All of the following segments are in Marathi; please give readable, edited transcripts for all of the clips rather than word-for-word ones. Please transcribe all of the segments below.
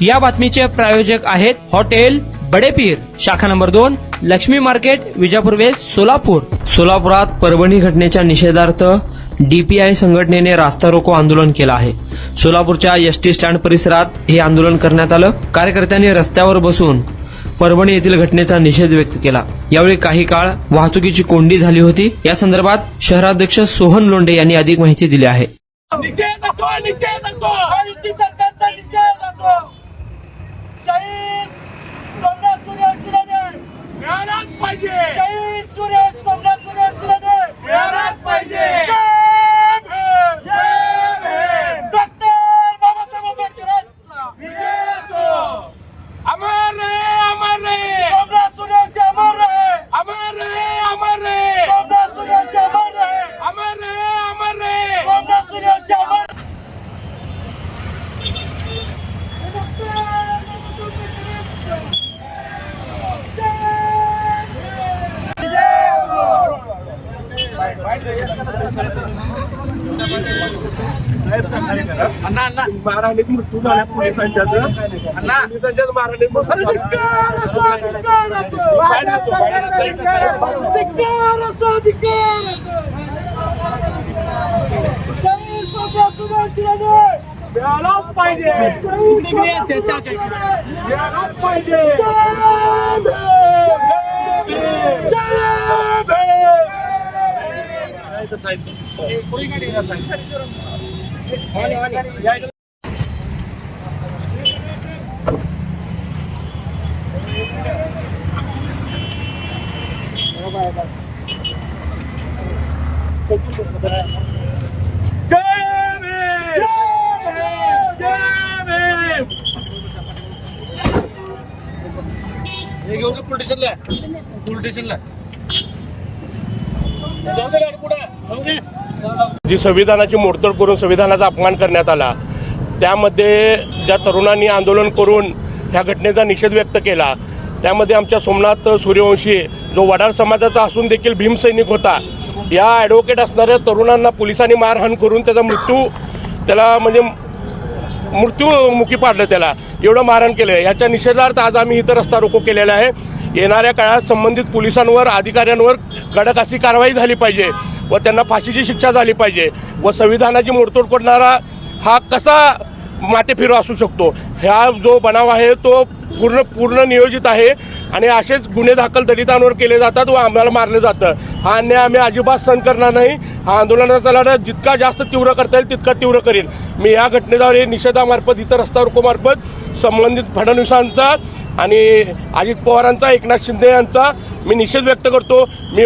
या बातमीचे प्रायोजक आहेत हॉटेल बडेपीर, शाखा number 2, Laxmi market, Vijapur west, Solapur. सोलापुरात परभणी घटनेच्या निषेधार्थ डीपीआय संघटनेने रास्ता रोको आंदोलन केलं आहे. सोलापूरच्या एसटी स्टँड परिसरात हे आंदोलन करण्यात आलं. कार्यकर्त्यांनी रस्त्यावर बसून परभणी येथील घटनेचा निषेध व्यक्त केला. यावेळी काही काळ वाहतुकीची कोंडी झाली होती. या संदर्भात शहराध्यक्ष सोहन लोंढे यांनी अधिक माहिती दिली आहे. निषेध असो युती सरकारचा निषेध असो. शहीद सोमनाथ सूर्यवंशी मिळालाच पाहिजे. शहीद सोमनाथ सूर्यवंशी मिळालाच पाहिजे. डॉक्टर बाबासाहेब आंबेडकरांचा विजय असो. अमर रहे, अमर रहे सोमनाथ सूर्यवंशी, अमर रहे, अमर रहे, अमर रहे सोमनाथ सूर्यवंशी, अमर रहे, अमर रहे, अमर रहे सोमनाथ सूर्यवंशी, अमर. अण्णा महाराणीत मृत्यू झाल्या पोलिसांच्या महाराणीत मिळालाच पाहिजे. मिळालाच पाहिजे. जी संविधानाची मोडतोड करून संविधानाचा अपमान करण्यात आला, त्यामध्ये ज्या तरुणांनी आंदोलन करून ह्या घटनेचा निषेध व्यक्त केला, त्यामध्ये आमच्या सोमनाथ सूर्यवंशी जो वडार समाजाचा असून देखील भीमसैनिक होता, या ॲडव्होकेट असणाऱ्या तरुणांना पोलिसांनी मारहाण करून त्याला मृत्यूमुखी पाडलं. त्याला एवढं मारहाण केलं. याच्या निषेधार्थ आज आम्ही इथं रस्ता रोको केलेला आहे. येणाऱ्या काळात संबंधित पोलिसांवर, अधिकाऱ्यांवर कडक अशी कारवाई झाली पाहिजे व त्यांना फाशीची शिक्षा झाली पाहिजे. व संविधानाची मोडतोड करणारा हा कसा माथेफिरू असू शकतो? हा जो बनाव आहे तो पूर्ण नियोजित आहे आणि असेच गुन्हे दाखल दलितांवर केले जातात व आम्हाला मारलं जातं. हा अन्याय आम्ही अजिबात सहन करणार नाही. हा आंदोलनाचा लढा जितका जास्त तीव्र करता येईल तितका तीव्र करेल. मी या घटनेद्वारे निषेधामार्फत, इतर रस्ता रोकोमार्फत संबंधित फडणवीसांचा आणि अजित पवारांचा, एकनाथ शिंदे यांचा मी निषेध व्यक्त करतो. मी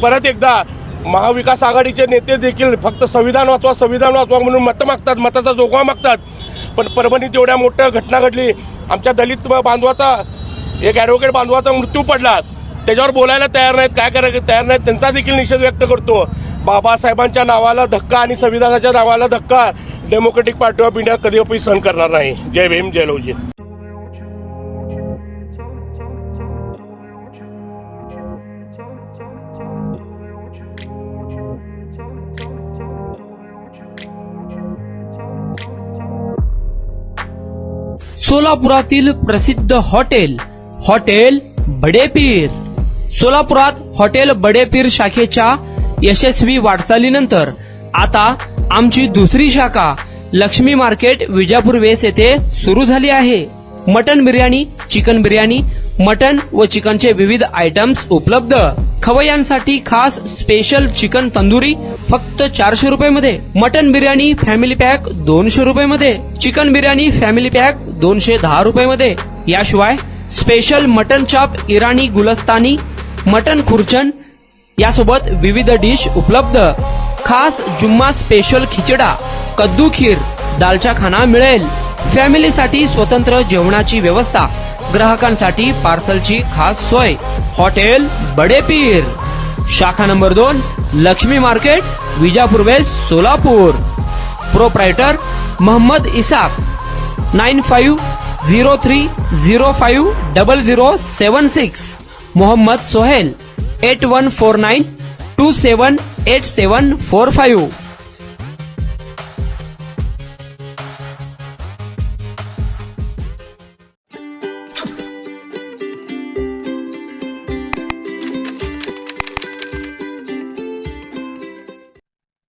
परत एकदा महाविकास आघाडीचे नेते देखील फक्त संविधान वाचवा म्हणून मतं मागतात, मताचा जोगवा मागतात. पण परभणीत एवढ्या मोठ्या घटना घडली, आमच्या दलित बांधवाचा, एक ॲडव्होकेट बांधवाचा मृत्यू पडला, त्याच्यावर बोलायला तयार नाहीत, काय करायचं तयार नाहीत. त्यांचा देखील निषेध व्यक्त करतो. बाबासाहेबांच्या नावाला धक्का आणि संविधानाच्या नावाला धक्का डेमोक्रेटिक पार्टी ऑफ इंडिया कधीही सहन करणार नाही. जय भीम, जय लवजी. सोलापुरातील प्रसिद्ध हॉटेल बडेपीर. सोलापुरात हॉटेल बडेपीर शाखेच्या यशस्वी वाटचालीनंतर आता आमची दुसरी शाखा लक्ष्मी मार्केट, विजापूर वेस्ट येथे सुरू झाली आहे. Mutton biryani, chicken biryani, mutton व चिकनचे विविध आयटम्स उपलब्ध. खवय्यांसाठी खास स्पेशल चिकन तंदुरी फक्त 400 रुपये. मटन बिर्याणी फॅमिली पॅक 200 रुपये. चिकन बिर्याणी फॅमिली पॅक 210 रुपये. याशिवाय स्पेशल मटन चाप, इराणी गुलस्तानी, मटन खुर्चन यासोबत विविध डिश उपलब्ध. खास जुम्मा स्पेशल खिचडा, कद्दू खीर, दालचा खाना मिळेल. फॅमिलीसाठी स्वतंत्र जेवणाची व्यवस्था, ग्राहकांसाठी पार्सलची खास सोय. हॉटेल बडेपीर, शाखा number 2, Laxmi market, Vijapur west, Solapur. Proprietor Mohammad Isaq. 9503050076. Mohammad Sohail. 8149278745.